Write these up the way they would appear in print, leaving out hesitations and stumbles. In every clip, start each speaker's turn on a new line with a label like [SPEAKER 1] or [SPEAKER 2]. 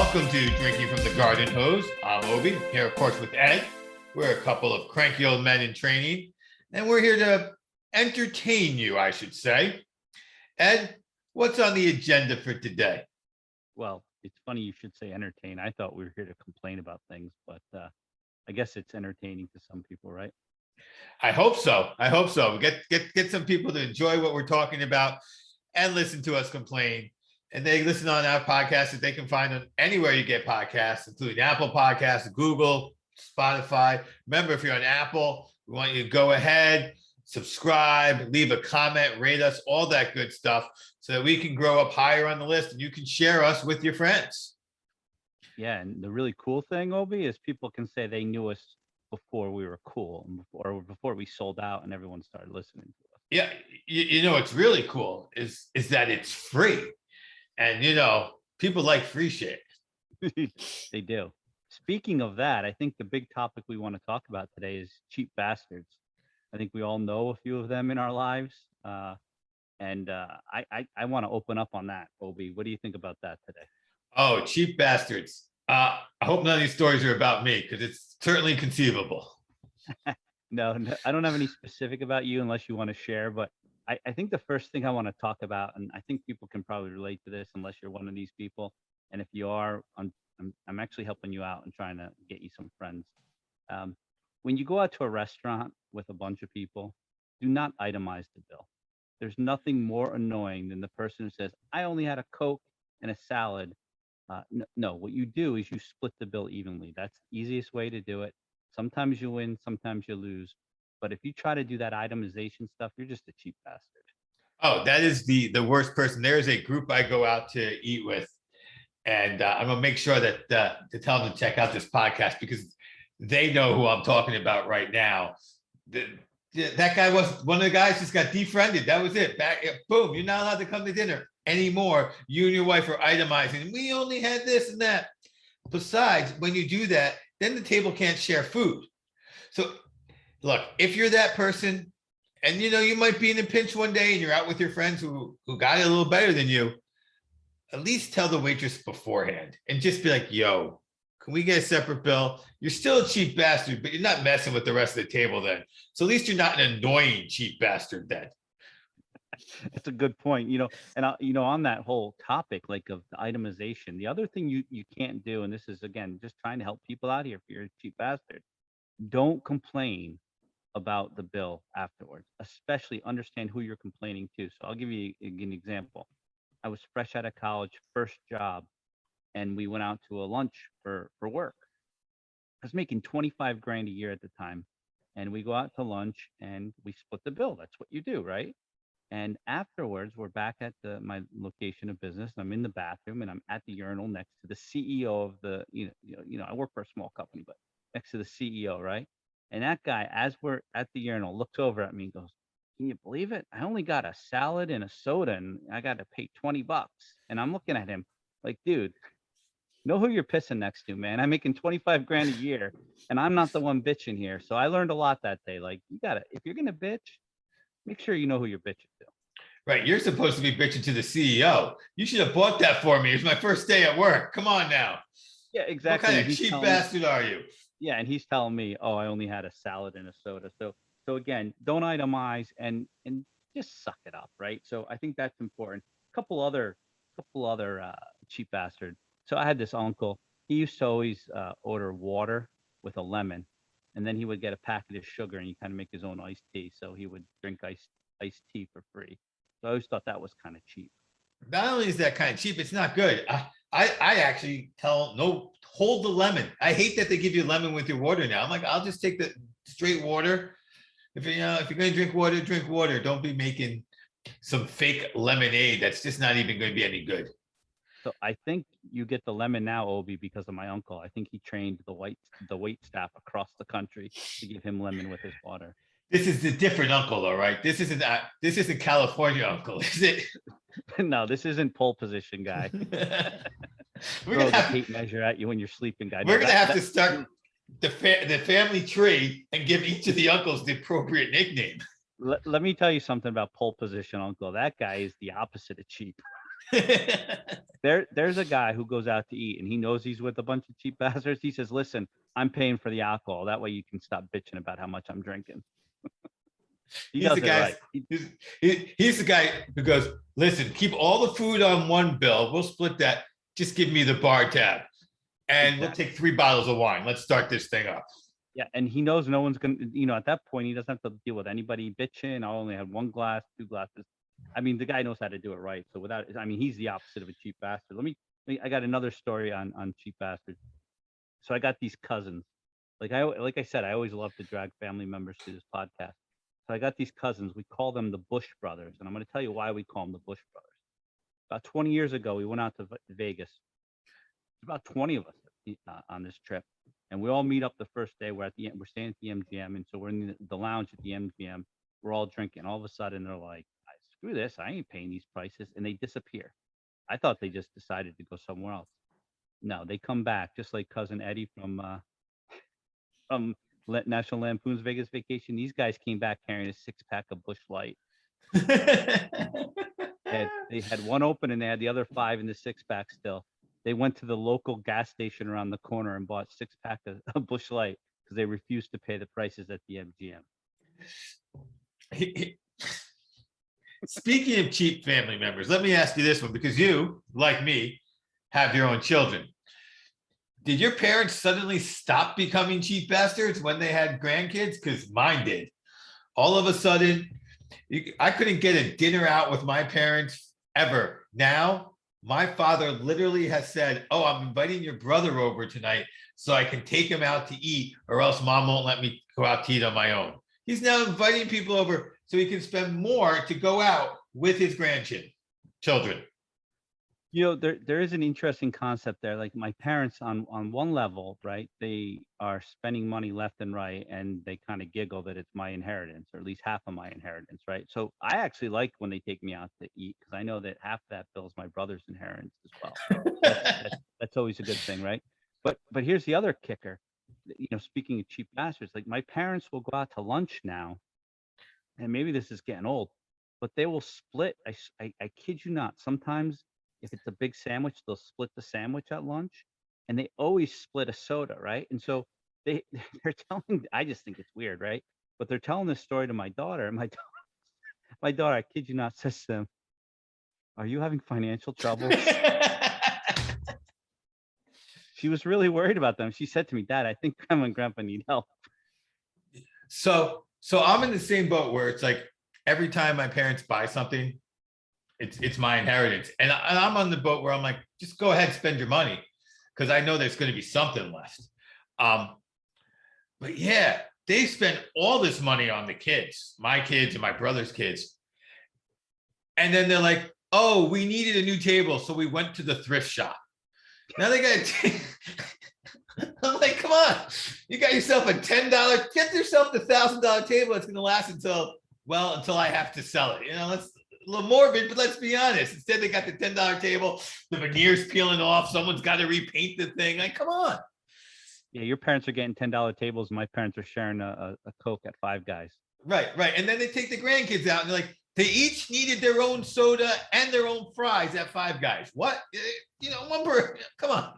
[SPEAKER 1] Welcome to Drinking from the Garden Hose. I'm Obie, here of course with Ed. We're a couple of cranky old men in training, and we're here to entertain you, I should say. Ed, what's on the agenda for today?
[SPEAKER 2] Well, it's funny you should say entertain. I thought we were here to complain about things, but I guess it's entertaining to some people, right?
[SPEAKER 1] I hope so. I hope so. Get some people to enjoy what we're talking about and listen to us complain. And they listen on our podcast that they can find on anywhere you get podcasts, including Apple Podcasts, Google, Spotify. Remember, if you're on Apple, we want you to go ahead, subscribe, leave a comment, rate us, all that good stuff, so that we can grow up higher on the list and you can share us with your friends.
[SPEAKER 2] Yeah, and the really cool thing, Obie, is people can say they knew us before we were cool and before we sold out and everyone started listening to us.
[SPEAKER 1] Yeah, you know what's really cool is that it's free. And, people like free shit.
[SPEAKER 2] They do. Speaking of that, I think the big topic we want to talk about today is cheap bastards. I think we all know a few of them in our lives. And I want to open up on that, Obie. What do you think about that today?
[SPEAKER 1] Oh, cheap bastards. I hope none of these stories are about me because it's certainly conceivable.
[SPEAKER 2] No, I don't have any specific about you unless you want to share, but I think the first thing I want to talk about, and I think people can probably relate to this unless you're one of these people, and if you are, I'm actually helping you out and trying to get you some friends. When you go out to a restaurant with a bunch of people, do not itemize the bill. There's nothing more annoying than the person who says, "I only had a Coke and a salad." No, what you do is you split the bill evenly. That's the easiest way to do it. Sometimes you win, sometimes you lose. But if you try to do that itemization stuff, you're just a cheap bastard.
[SPEAKER 1] Oh, that is the worst person. There is a group I go out to eat with, and I'm gonna make sure that to tell them to check out this podcast because they know who I'm talking about right now. That guy was one of the guys just got defriended. That was it. Boom. You're not allowed to come to dinner anymore. You and your wife are itemizing. We only had this and that. Besides, when you do that, then the table can't share food. So look, if you're that person and you might be in a pinch one day and you're out with your friends who got it a little better than you, at least tell the waitress beforehand and just be like, yo, can we get a separate bill? You're still a cheap bastard, but you're not messing with the rest of the table then. So at least you're not an annoying cheap bastard then.
[SPEAKER 2] It's a good point, and on that whole topic, like of the itemization, the other thing you can't do, and this is again just trying to help people out here if you're a cheap bastard, don't complain about the bill afterwards, especially understand who you're complaining to. So I'll give you an example. I was fresh out of college, first job, and we went out to a lunch for work. I was making 25 grand a year at the time, and we go out to lunch and we split the bill. That's what you do, right? And afterwards, we're back at my location of business. I'm in the bathroom and I'm at the urinal next to the CEO of the, I work for a small company, but next to the CEO, right? And that guy, as we're at the urinal, looks over at me and goes, "Can you believe it? I only got a salad and a soda and I got to pay $20." And I'm looking at him like, dude, know who you're pissing next to, man. I'm making 25 grand a year and I'm not the one bitching here. So I learned a lot that day. Like, if you're going to bitch, make sure you know who you're bitching to.
[SPEAKER 1] Right. You're supposed to be bitching to the CEO. You should have bought that for me. It's my first day at work. Come on now.
[SPEAKER 2] Yeah, exactly.
[SPEAKER 1] What kind of cheap bastard are you?
[SPEAKER 2] Yeah, and he's telling me, "Oh, I only had a salad and a soda." So again, don't itemize and just suck it up, right? So I think that's important. Couple other cheap bastards. So I had this uncle. He used to always order water with a lemon, and then he would get a packet of sugar and he kind of make his own iced tea. So he would drink iced tea for free. So I always thought that was kind of cheap.
[SPEAKER 1] Not only is that kind of cheap, it's not good. I actually tell no, hold the lemon. I hate that they give you lemon with your water now. I'm like, I'll just take the straight water. If you're gonna drink water, drink water. Don't be making some fake lemonade that's just not even going to be any good.
[SPEAKER 2] So I think you get the lemon now, Obie, because of my uncle. I think he trained the wait staff across the country to give him lemon with his water.
[SPEAKER 1] This is a different uncle, though, right? This isn't California uncle, is it?
[SPEAKER 2] No, this isn't pole position guy.
[SPEAKER 1] We're
[SPEAKER 2] Throw
[SPEAKER 1] gonna
[SPEAKER 2] the
[SPEAKER 1] have
[SPEAKER 2] tape measure at you when you're sleeping, guy.
[SPEAKER 1] we're gonna have to start the family tree and give each of the uncles the appropriate nickname.
[SPEAKER 2] Let me tell you something about pole position uncle. That guy is the opposite of cheap. There's a guy who goes out to eat and he knows he's with a bunch of cheap bastards. He says, "Listen, I'm paying for the alcohol. That way you can stop bitching about how much I'm drinking." He
[SPEAKER 1] He's
[SPEAKER 2] does
[SPEAKER 1] the
[SPEAKER 2] it
[SPEAKER 1] guy.
[SPEAKER 2] right.
[SPEAKER 1] He's the guy who goes, listen, keep all the food on one bill. We'll split that. Just give me the bar tab, and we'll take 3 bottles of wine. Let's start this thing up.
[SPEAKER 2] Yeah, and he knows no one's gonna, at that point he doesn't have to deal with anybody bitching. I only had 1 glass, 2 glasses. I mean, the guy knows how to do it right. So he's the opposite of a cheap bastard. I got another story on cheap bastards. So I got these cousins. Like I said, I always love to drag family members to this podcast. So I got these cousins. We call them the Bush Brothers, and I'm going to tell you why we call them the Bush Brothers. About 20 years ago, we went out to Vegas. There's about 20 of us on this trip, and we all meet up the first day. We're staying at the MGM, and so we're in the lounge at the MGM. We're all drinking. All of a sudden, they're like, "Screw this! I ain't paying these prices," and they disappear. I thought they just decided to go somewhere else. No, they come back just like cousin Eddie from National Lampoon's Vegas Vacation. These guys came back carrying a 6-pack of Busch Light. They had one open and they had the other 5 in the 6-pack still. They went to the local gas station around the corner and bought 6-pack of Busch Light because they refused to pay the prices at the MGM.
[SPEAKER 1] Speaking of cheap family members, let me ask you this one, because you, like me, have your own children. Did your parents suddenly stop becoming cheap bastards when they had grandkids? Because mine did. All of a sudden, I couldn't get a dinner out with my parents ever. Now, my father literally has said, "Oh, I'm inviting your brother over tonight so I can take him out to eat, or else mom won't let me go out to eat on my own." He's now inviting people over so he can spend more to go out with his grandchildren.
[SPEAKER 2] There is an interesting concept there. Like my parents on one level, right? They are spending money left and right, and they kind of giggle that it's my inheritance, or at least half of my inheritance, right? So I actually like when they take me out to eat because I know that half that bill is my brother's inheritance as well. That's always a good thing, right? But here's the other kicker. Speaking of cheap bastards, like my parents will go out to lunch now, and maybe this is getting old, but they will split. I kid you not. Sometimes if it's a big sandwich, they'll split the sandwich at lunch, and they always split a soda, right? And so they they're telling. I just think it's weird, right? But they're telling this story to my daughter, and my daughter, I kid you not, says to them, "Are you having financial trouble?" She was really worried about them. She said to me, "Dad, I think Grandma and Grandpa need help."
[SPEAKER 1] So I'm in the same boat where it's like every time my parents buy something, it's my inheritance, and I'm on the boat where I'm like, just go ahead, spend your money, because I know there's going to be something left. But yeah, they spend all this money on the kids, my kids and my brother's kids, and then they're like, "Oh, we needed a new table, so we went to the thrift shop." Now they got. I'm like, come on, you got yourself a $10, get yourself the $1,000 table. It's going to last until I have to sell it. That's a little morbid, but let's be honest. Instead, they got the $10 table, the veneers peeling off. Someone's got to repaint the thing. Like, come on.
[SPEAKER 2] Yeah, your parents are getting $10 tables. My parents are sharing a Coke at Five Guys.
[SPEAKER 1] Right. And then they take the grandkids out and they're like, they each needed their own soda and their own fries at Five Guys. What? One per, come on.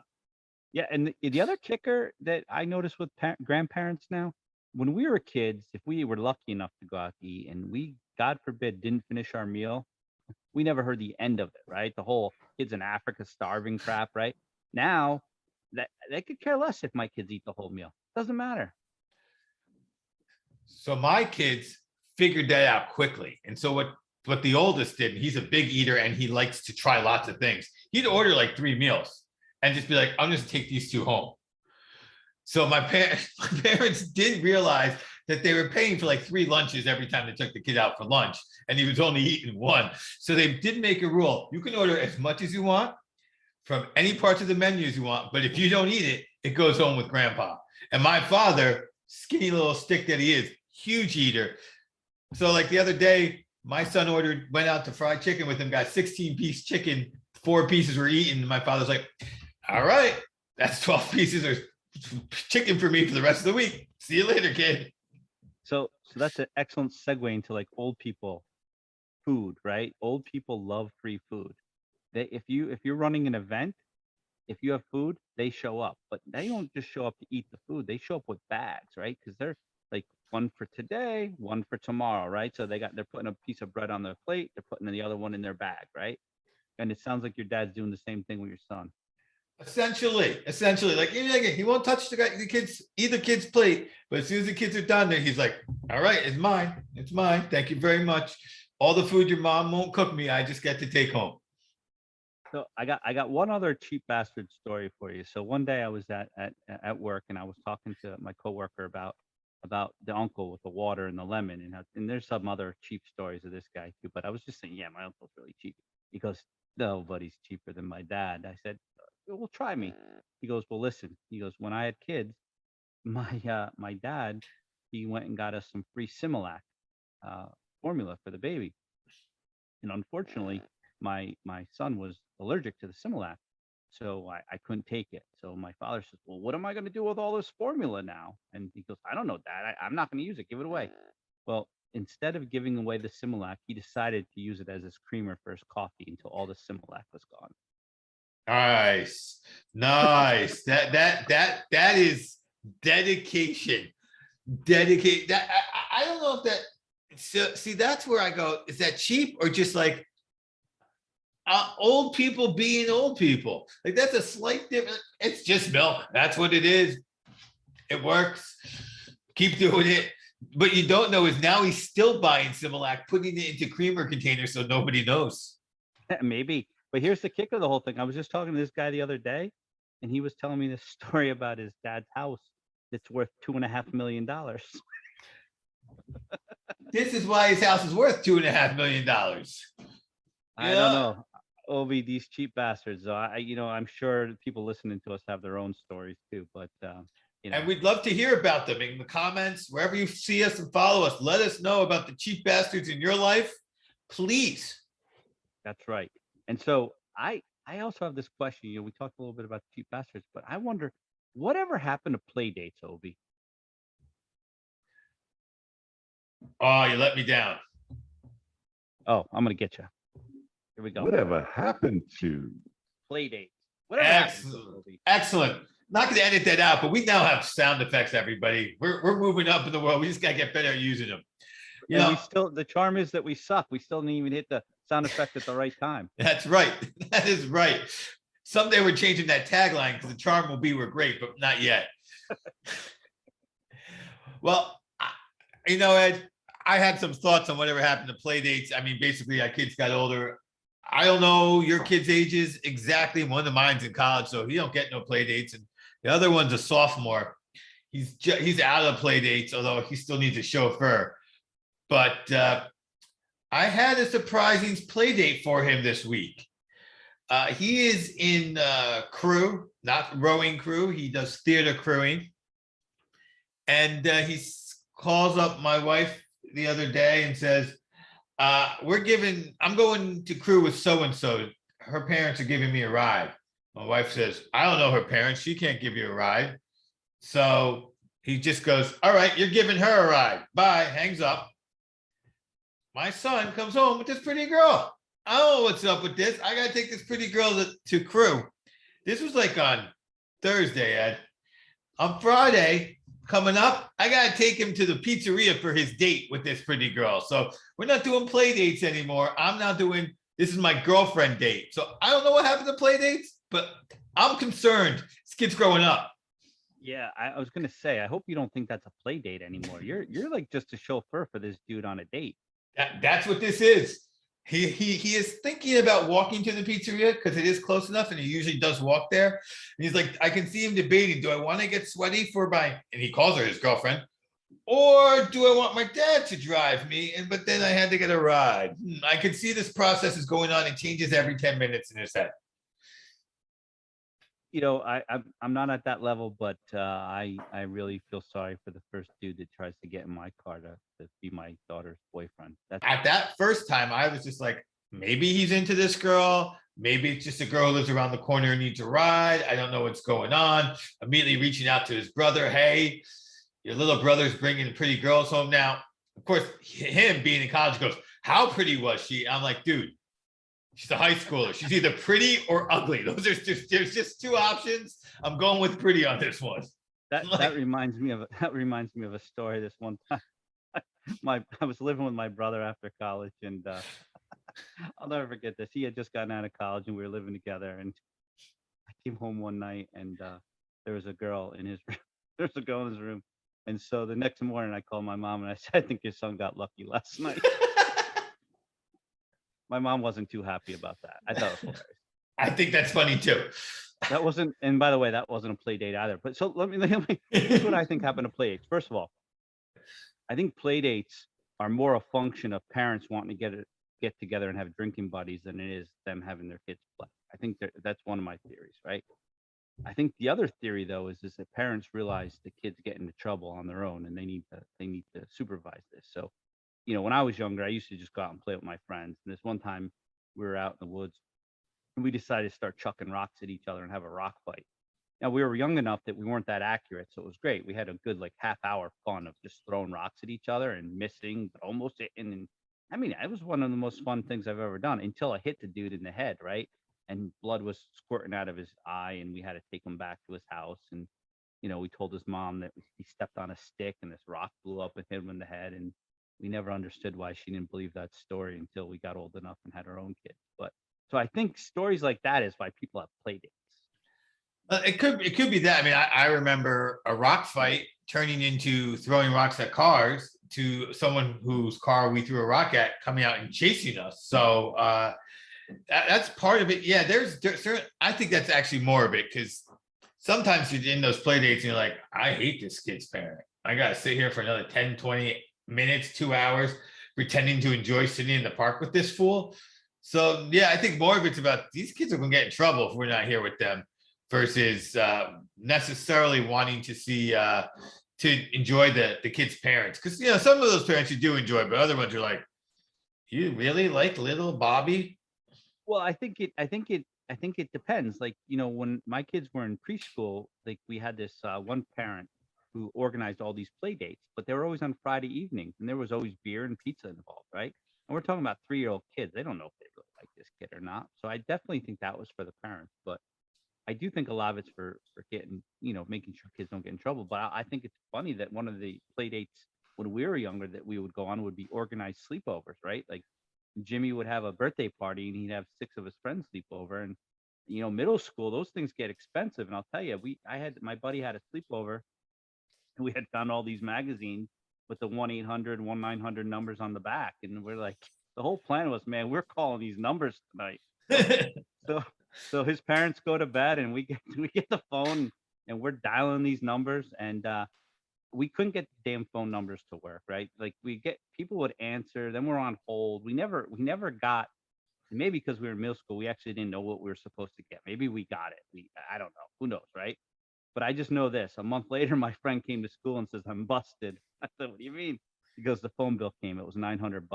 [SPEAKER 2] Yeah, and the other kicker that I noticed with grandparents now, when we were kids, if we were lucky enough to go out to eat and we, God forbid, didn't finish our meal, we never heard the end of it, right? The whole kids in Africa starving crap, right? Now, that they could care less if my kids eat the whole meal. Doesn't matter.
[SPEAKER 1] So my kids figured that out quickly. And so what the oldest did, he's a big eater and he likes to try lots of things. He'd order like 3 meals and just be like, "I'm just take these 2 home." So my parents did realize that they were paying for like 3 lunches every time they took the kid out for lunch, and he was only eating 1. So they did make a rule: you can order as much as you want from any parts of the menus you want, but if you don't eat it, it goes home with grandpa. And my father, skinny little stick that he is, huge eater. So like the other day, my son went out to fried chicken with him, got 16-piece chicken, 4 pieces were eaten. My father's like, "All right, that's 12 pieces of chicken for me for the rest of the week. See you later, kid."
[SPEAKER 2] So that's an excellent segue into like old people food, right? Old people love free food. if you're running an event, if you have food, they show up, but they don't just show up to eat the food. They show up with bags, right? Because they're like one for today, one for tomorrow, right? So they're putting a piece of bread on their plate, they're putting the other one in their bag, right? And it sounds like your dad's doing the same thing with your son.
[SPEAKER 1] Essentially, like he won't touch either kid's plate, but as soon as the kids are done there, he's like, all right, it's mine. Thank you very much. All the food your mom won't cook me, I just get to take home.
[SPEAKER 2] So I got one other cheap bastard story for you. So one day I was at work and I was talking to my coworker about the uncle with the water and the lemon, and there's some other cheap stories of this guy too. But I was just saying, yeah, my uncle's really cheap. He goes, nobody's cheaper than my dad. I said, well, try me. He goes, well, listen. He goes, when I had kids, my dad, he went and got us some free Similac formula for the baby, and unfortunately, my son was allergic to the Similac, so I couldn't take it. So my father says, well, what am I going to do with all this formula now? And he goes, I don't know, Dad. I'm not going to use it. Give it away. Well, instead of giving away the Similac, he decided to use it as his creamer for his coffee until all the Similac was gone.
[SPEAKER 1] Nice. That is dedication. That I don't know if that. So, see, that's where I go. Is that cheap or just like old people being old people? Like that's a slight difference. It's just milk. That's what it is. It works. Keep doing it. But you don't know is now he's still buying Similac, putting it into creamer containers so nobody knows.
[SPEAKER 2] Maybe. But here's the kicker of the whole thing. I was just talking to this guy the other day, and he was telling me this story about his dad's house that's worth $2.5 million.
[SPEAKER 1] This is why his house is worth $2.5 million.
[SPEAKER 2] I don't know, Obie, these cheap bastards. I'm sure people listening to us have their own stories too. But
[SPEAKER 1] and we'd love to hear about them in the comments wherever you see us and follow us. Let us know about the cheap bastards in your life, please.
[SPEAKER 2] That's right. And so I also have this question. We talked a little bit about cheap bastards, but I wonder whatever happened to play dates, Obie?
[SPEAKER 1] Oh, you let me down.
[SPEAKER 2] Oh, I'm gonna get you. Here we go.
[SPEAKER 3] Whatever happened to
[SPEAKER 2] play dates?
[SPEAKER 1] Excellent. Not going to edit that out, but we now have sound effects. Everybody, we're moving up in the world. We just got to get better at using them.
[SPEAKER 2] We still, the charm is that we suck. We still didn't even hit the sound effect at the right time.
[SPEAKER 1] That's right. That is right. Someday we're changing that tagline because the charm will be we're great, but not yet. Well, Ed, I had some thoughts on whatever happened to play dates. I mean, basically, our kids got older. I don't know your kids' ages exactly. One of mine's in college, so he don't get no play dates, and the other one's a sophomore. He's out of play dates, although he still needs a chauffeur. But I had a surprising play date for him this week. He is in crew, not rowing crew. He does theater crewing. And he calls up my wife the other day and says, I'm going to crew with so-and-so. Her parents are giving me a ride. My wife says, I don't know her parents. She can't give you a ride. So he just goes, all right, you're giving her a ride. Bye, hangs up. My son comes home with this pretty girl. I don't know what's up with this. I got to take this pretty girl to crew. This was like on Thursday, Ed. On Friday, coming up, I got to take him to the pizzeria for his date with this pretty girl. So we're not doing play dates anymore. This is my girlfriend date. So I don't know what happened to play dates, but I'm concerned. This kid's growing up.
[SPEAKER 2] Yeah, I was going to say, I hope you don't think that's a play date anymore. You're like just a chauffeur for this dude on a date.
[SPEAKER 1] That's what this is. He is thinking about walking to the pizzeria because it is close enough, and he usually does walk there. And he's like, I can see him debating, do I want to get sweaty and he calls her his girlfriend, or do I want my dad to drive me? But then I had to get a ride. I can see this process is going on. It changes every 10 minutes in his head.
[SPEAKER 2] I'm not at that level, but I really feel sorry for the first dude that tries to get in my car to be my daughter's boyfriend.
[SPEAKER 1] At that first time, I was just like, maybe he's into this girl. Maybe it's just a girl who lives around the corner and needs a ride. I don't know what's going on. Immediately reaching out to his brother. Hey, your little brother's bringing pretty girls home now. Of course, him being in college goes, how pretty was she? I'm like, dude, She's a high schooler. She's either pretty or ugly. There's just two options. I'm going with pretty on this one.
[SPEAKER 2] That reminds me of a story. This one time, I was living with my brother after college, and I'll never forget this. He had just gotten out of college, and we were living together. And I came home one night, and there was a girl in his there was a girl in his room. And so the next morning, I called my mom and I said, "I think your son got lucky last night." My mom wasn't too happy about that. I thought it was hilarious.
[SPEAKER 1] I think that's funny too.
[SPEAKER 2] That wasn't, and by the way, that wasn't a play date either. But so let me here's what I think happened to play dates. First of all, I think play dates are more a function of parents wanting to get together and have drinking buddies than it is them having their kids play. I think that's one of my theories, right? I think the other theory though is that parents realize the kids get into trouble on their own and they need to supervise this. So, when I was younger, I used to just go out and play with my friends. And this one time we were out in the woods and we decided to start chucking rocks at each other and have a rock fight. Now we were young enough that we weren't that accurate, so it was great. We had a good like half-hour fun of just throwing rocks at each other and missing, but almost hitting. And I mean, it was one of the most fun things I've ever done until I hit the dude in the head, right? And blood was squirting out of his eye, and we had to take him back to his house. And we told his mom that he stepped on a stick and this rock blew up and hit him in the head. And we never understood why she didn't believe that story until we got old enough and had our own kids. But so I think stories like that is why people have play dates.
[SPEAKER 1] It could be that. I mean, I remember a rock fight turning into throwing rocks at cars to someone whose car we threw a rock at coming out and chasing us. So that's part of it. Yeah, there's I think that's actually more of it, because sometimes you're in those play dates and you're like, I hate this kid's parent. I got to sit here for another 10, 20 minutes, 2 hours, pretending to enjoy sitting in the park with this fool. So yeah, I think more of it's about these kids are going to get in trouble if we're not here with them, versus necessarily wanting to see to enjoy the kids' parents. Because some of those parents you do enjoy, but other ones are like, you really like little Bobby?
[SPEAKER 2] Well, I think it depends. Like, when my kids were in preschool, like we had this one parent who organized all these play dates, but they were always on Friday evenings, and there was always beer and pizza involved, right? And we're talking about 3-year-old kids. They don't know if they really like this kid or not. So I definitely think that was for the parents, but I do think a lot of it's for getting, making sure kids don't get in trouble. But I think it's funny that one of the play dates when we were younger that we would go on would be organized sleepovers, right? Like Jimmy would have a birthday party and he'd have 6 of his friends sleep over. And middle school, those things get expensive. And I'll tell you, my buddy had a sleepover, and we had found all these magazines with the 1-800, 1-900 numbers on the back, and we're like, the whole plan was, man, we're calling these numbers tonight. So his parents go to bed, and we get the phone, and we're dialing these numbers, and we couldn't get the damn phone numbers to work, right? Like people would answer, then we're on hold. We never got, maybe because we were in middle school, we actually didn't know what we were supposed to get. Maybe we got it. I don't know. Who knows, right? But I just know this. A month later, my friend came to school and says, I'm busted. I said, what do you mean? He goes, the phone bill came. It was $900.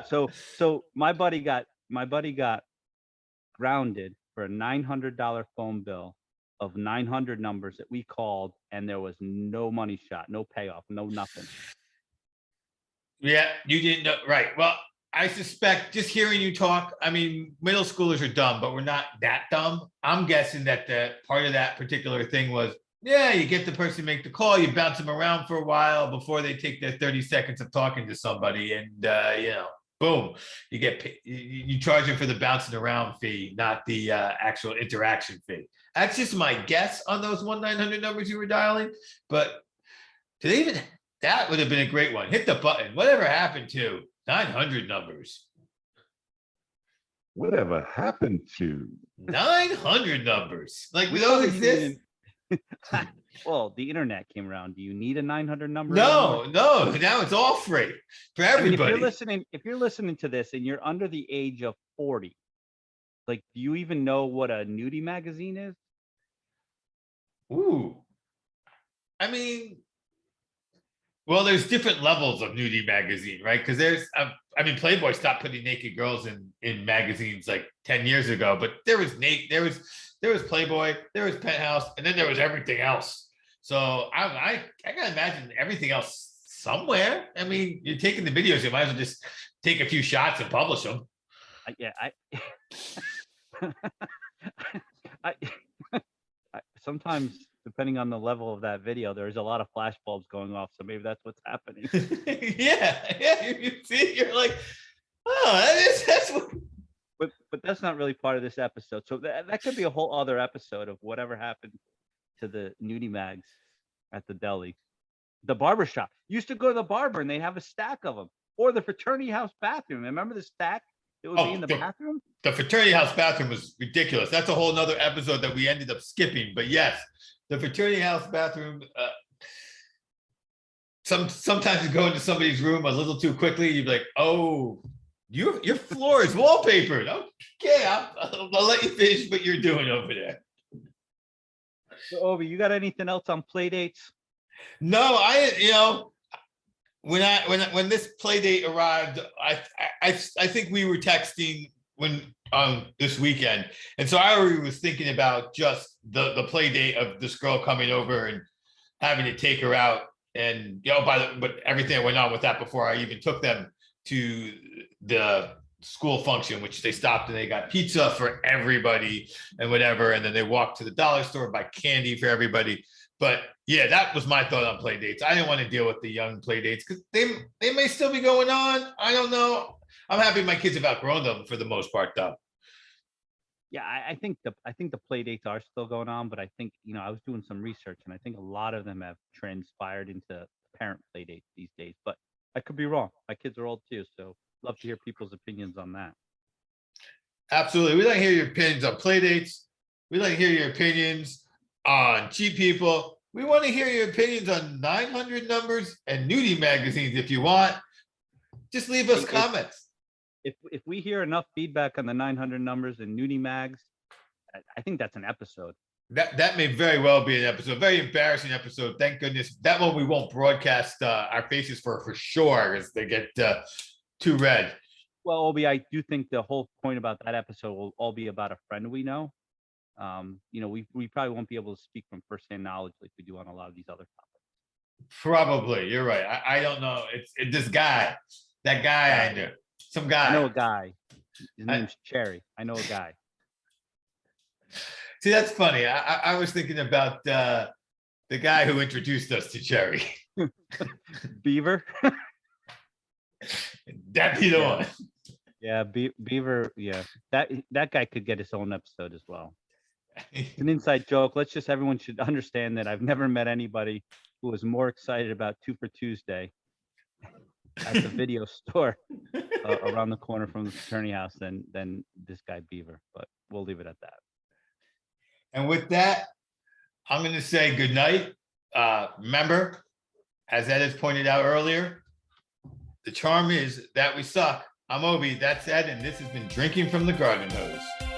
[SPEAKER 2] So my buddy got grounded for a $900 phone bill of 900 numbers that we called, and there was no money shot, no payoff, no nothing.
[SPEAKER 1] Yeah, you didn't know, right? Well, I suspect, just hearing you talk, I mean, middle schoolers are dumb, but we're not that dumb. I'm guessing that the part of that particular thing was, yeah, you get the person to make the call, you bounce them around for a while before they take their 30 seconds of talking to somebody, and boom, you get you charge them for the bouncing around fee, not the actual interaction fee. That's just my guess on those 1-900 numbers you were dialing. But that would have been a great one. Hit the button. Whatever happened to 900 numbers?
[SPEAKER 3] Whatever happened to
[SPEAKER 1] 900 numbers? Like, those exist?
[SPEAKER 2] Well, the internet came around. Do you need a 900 number?
[SPEAKER 1] No. Now it's all free for everybody.
[SPEAKER 2] If you're listening to this and you're under the age of 40, like, do you even know what a Nudie magazine is?
[SPEAKER 1] Ooh. I mean, well, there's different levels of Nudie magazine, right? Because there's, Playboy stopped putting naked girls in magazines like 10 years ago, but there was Playboy, there was Penthouse, and then there was everything else. So I gotta imagine everything else somewhere. I mean, you're taking the videos, you might as well just take a few shots and publish them.
[SPEAKER 2] I sometimes, depending on the level of that video, there's a lot of flash bulbs going off. So maybe that's what's happening.
[SPEAKER 1] Yeah. You see, you're like, oh, that's what.
[SPEAKER 2] But that's not really part of this episode. So that could be a whole other episode of whatever happened to the Nudie Mags at the deli. The barber shop. Used to go to the barber and they have a stack of them. Or the fraternity house bathroom. Remember the stack that would be in the bathroom?
[SPEAKER 1] The fraternity house bathroom was ridiculous. That's a whole nother episode that we ended up skipping. But yes, the fraternity house bathroom. Sometimes you go into somebody's room a little too quickly. You'd be like, oh, your floor is wallpapered. Okay, I'll let you finish what you're doing over there.
[SPEAKER 2] So, Obie, you got anything else on play dates?
[SPEAKER 1] No, when this play date arrived, I think we were texting this weekend, and so I already was thinking about just the play date of this girl coming over and having to take her out, and but everything that went on with that before I even took them to the school function, which they stopped and they got pizza for everybody and whatever, and then they walked to the dollar store and buy candy for everybody. But yeah, that was my thought on play dates. I didn't want to deal with the young play dates because they may still be going on. I don't know. I'm happy my kids have outgrown them for the most part, though.
[SPEAKER 2] Yeah, I think the play dates are still going on, but I think, I was doing some research and I think a lot of them have transpired into parent play dates these days. But I could be wrong. My kids are old too, so love to hear people's opinions on that.
[SPEAKER 1] Absolutely. We like to hear your opinions on play dates. We like to hear your opinions on cheap people. We want to hear your opinions on 900 numbers and Nudie Magazines if you want. Just leave us comments.
[SPEAKER 2] If we hear enough feedback on the 900 numbers and Nudie Mags, I think that's an episode.
[SPEAKER 1] That may very well be an episode. Very embarrassing episode. Thank goodness. That one we won't broadcast our faces for sure, as they get too red.
[SPEAKER 2] Well, Obie, I do think the whole point about that episode will all be about a friend we know. We probably won't be able to speak from firsthand knowledge like we do on a lot of these other topics.
[SPEAKER 1] Probably, you're right. I don't know. It's this guy, that guy I knew, some guy.
[SPEAKER 2] I know a guy. His name's Cherry. I know a guy.
[SPEAKER 1] See, that's funny. I was thinking about the guy who introduced us to Cherry.
[SPEAKER 2] Beaver.
[SPEAKER 1] That'd be the one.
[SPEAKER 2] Yeah, Beaver. Yeah, that guy could get his own episode as well. It's an inside joke. Everyone should understand that I've never met anybody who was more excited about 2 for Tuesday at the video store around the corner from the fraternity house than this guy Beaver. But we'll leave it at that.
[SPEAKER 1] And with that, I'm going to say good night. Remember, as Ed has pointed out earlier, the charm is that we suck. I'm Obie, that's Ed, and this has been Drinking from the Garden Hose.